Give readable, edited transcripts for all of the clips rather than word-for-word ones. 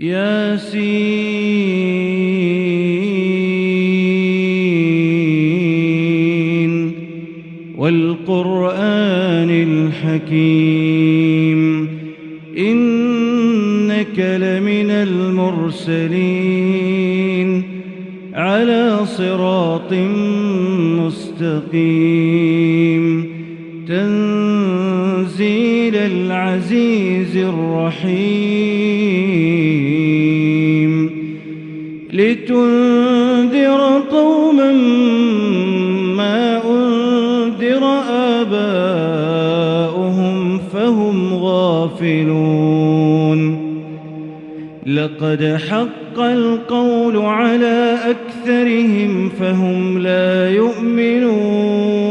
ياسين والقرآن الحكيم إنك لمن المرسلين على صراط مستقيم تنزيل العزيز الرحيم لتنذر قوما ما أنذر آباؤهم فهم غافلون لقد حق القول على أكثرهم فهم لا يؤمنون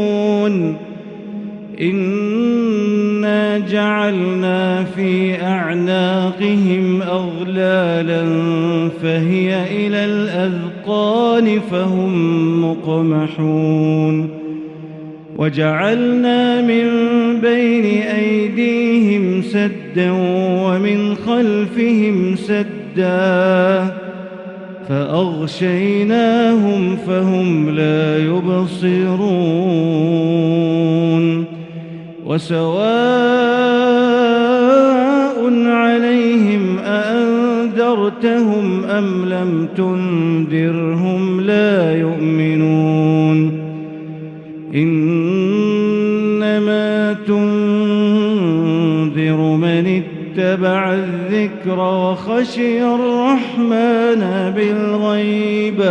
إنا جعلنا في أعناقهم أغلالا فهي إلى الأذقان فهم مقمحون وجعلنا من بين أيديهم سدا ومن خلفهم سدا فأغشيناهم فهم لا يبصرون وسواء عليهم أأنذرتهم أم لم تنذرهم لا يؤمنون إنما تنذر من اتبع الذكر وخشي الرحمن بالغيب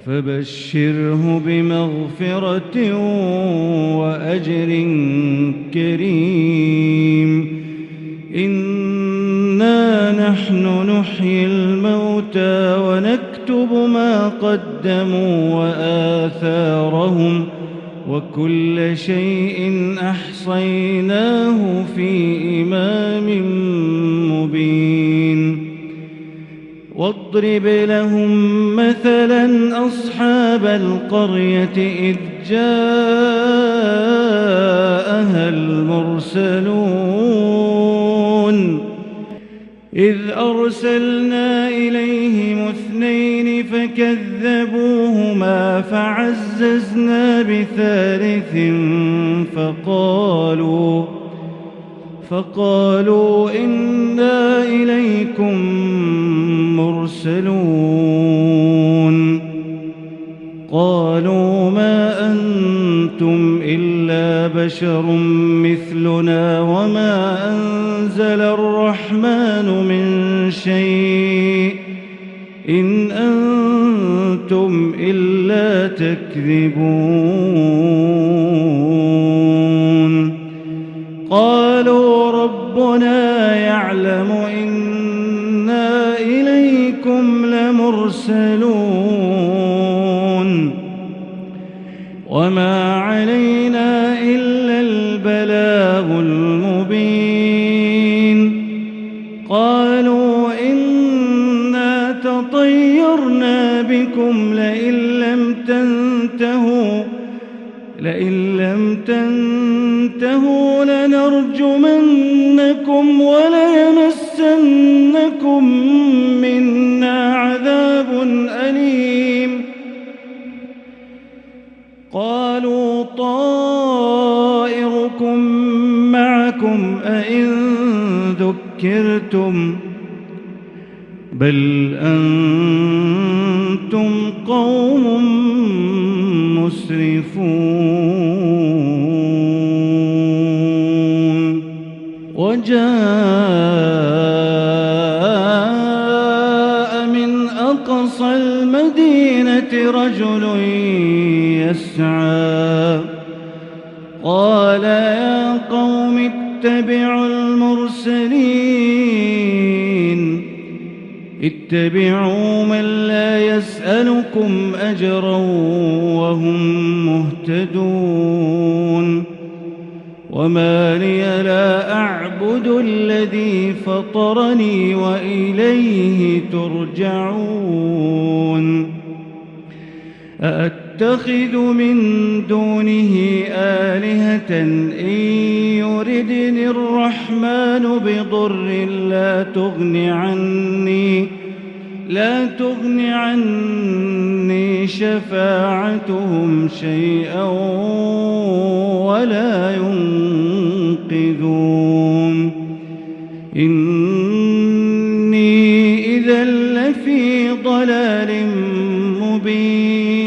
فبشره بمغفرة وأجر كريم إنا نحن نحيي الموتى ونكتب ما قدموا وآثارهم وكل شيء أحصيناه في إمام مبين واضرب لهم مثلا أصحاب القرية إذ جاءها المرسلون إذ أرسلنا إليهم 2 فكذبوهما فعززنا بثالث فقالوا إنا إليكم مرسلون قالوا ما أنتم إلا بشر مثلنا وما أنزل الرحمن من شيء إن أنتم إلا تكذبون قالوا ربنا يعلم إنا إليكم لمرسلون وما علينا إلا البلاغ المبين قالوا إنا تطيرنا بكم لئن لم تنتهوا لنرجمنكم وليمسنكم منا عذاب أليم قالوا طائركم معكم أئن ذكرتم بل أنتم قوم مسرفون وجاء من أقصى المدينة رجل يسعى قال يا قوم اتبعوا المرسلين اتبعوا من لا يسألكم أجرا وهم مهتدون وما لي لا أعبد الذي فطرني وإليه ترجعون أتخذ من دونه آلهة إن يردني الرحمن بضر لا تغن عني شفاعتهم شيئا ولا ينقذون إني إذا لفي ضلال مبين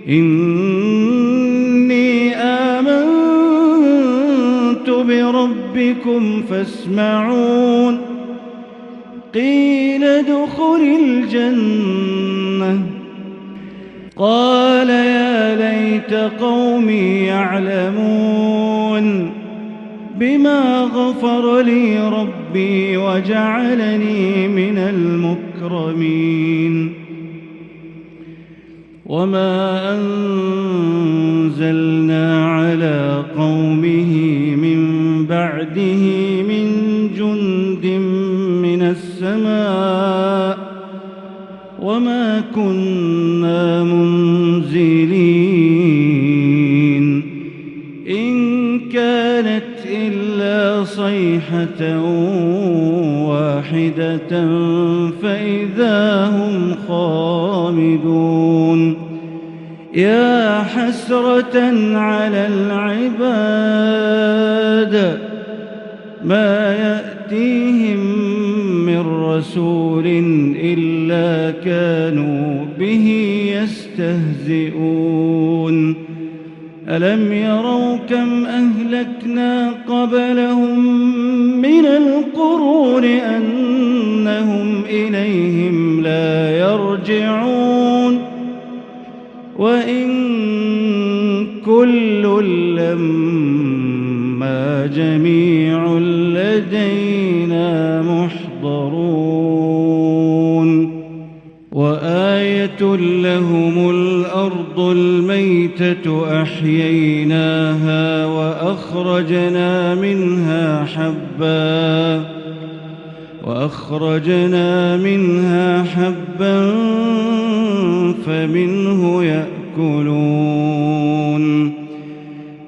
إني آمنت بربكم فاسمعون قيل ادخل الجنة قال يا ليت قومي يعلمون بما غفر لي ربي وجعلني من المكرمين وما أنزلنا على قومه من بعده من جند من السماء وما كنا منزلين إن كانت إلا صيحة واحدة فإذا هم خامدون يا حسرة على العباد ما يأتيهم من رسول إلا كانوا به يستهزئون ألم يروا كم أهلكنا قبلهم من القرون أنهم إليهم لا يرجعون وإن كل لما جميع لدينا محضرون وآية لهم الأرض الميتة أحييناها وأخرجنا منها حبا فمنه يأكلون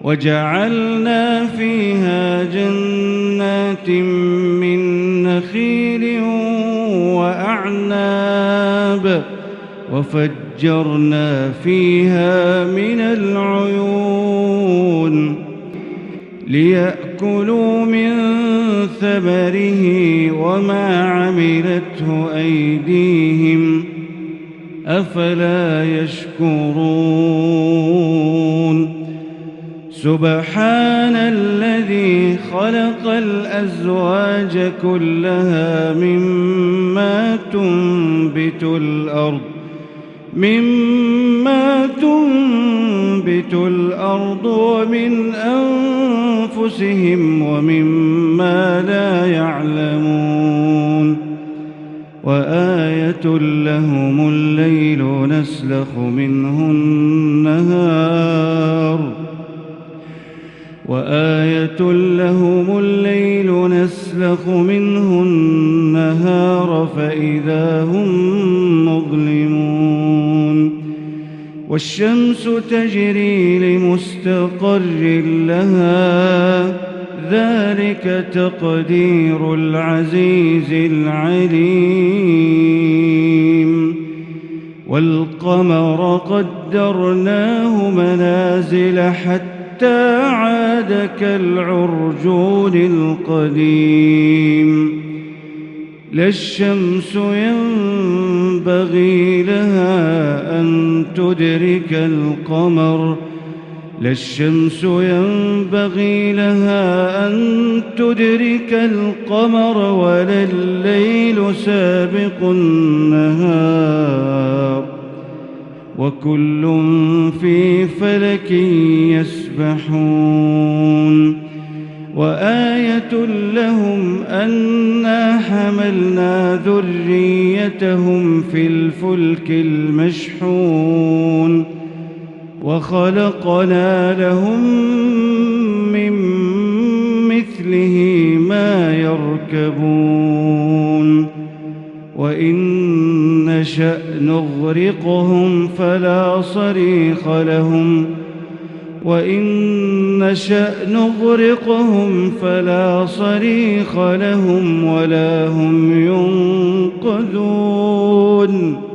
وجعلنا فيها جنات من نخيل وأعناب وفجرنا فيها من العيون ليأكلوا من ثمره وما عملته أيديهم أفلا يشكرون سبحان الذي خلق الأزواج كلها مما تنبت الأرض ومن أنفسهم ومما لا يعلمون وآية لهم الليل نسلخ منه النهار فإذا هم مظلمون والشمس تجري لمستقر لها ذلك تقدير العزيز العليم والقمر قدرناه منازل حتى عاد كالعرجون القديم لا الشمس ينبغي لها أن تدرك القمر ولا الليل سابق النهار وكل في فلك يسبحون وآية لهم أنا حملنا ذريتهم في الفلك المشحون وخلقنا لهم من مثله ما يركبون وإن نشأ نغرقهم فلا صريخ لهم وإن نشأ نغرقهم فلا صريخ لهم ولا هم ينقذون